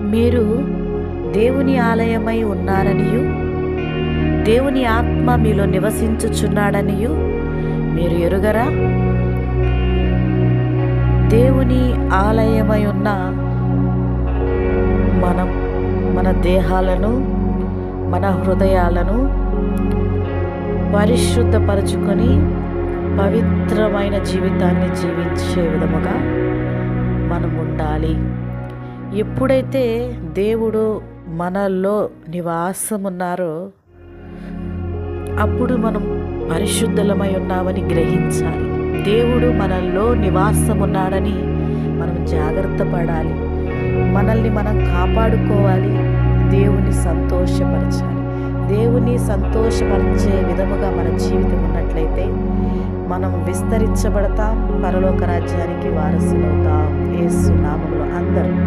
మీరు దేవుని ఆలయమై ఉన్నారనియు దేవుని ఆత్మ మీలో నివసించుచున్నాడనియు మీరు ఎరుగరా? దేవుని ఆలయమై ఉన్న మనం మన దేహాలను మన హృదయాలను పరిశుద్ధపరచుకొని పవిత్రమైన జీవితాన్ని జీవించే విధముగా మనం ఉండాలి. ఎప్పుడైతే దేవుడు మనలో నివాసం ఉన్నారో అప్పుడు మనం పరిశుద్ధులమై ఉన్నామని గ్రహించాలి. దేవుడు మనలో నివాసం ఉన్నాడని మనం జాగ్రత్త పడాలి. మనల్ని మనం కాపాడుకోవాలి. దేవుని సంతోషపరచాలి. దేవుని సంతోషపరిచే విధముగా మన జీవితం ఉన్నట్లయితే మనం విస్తరించబడతాం, పరలోక రాజ్యానికి వారసులవుతాం. యేసు నామములో అందరూ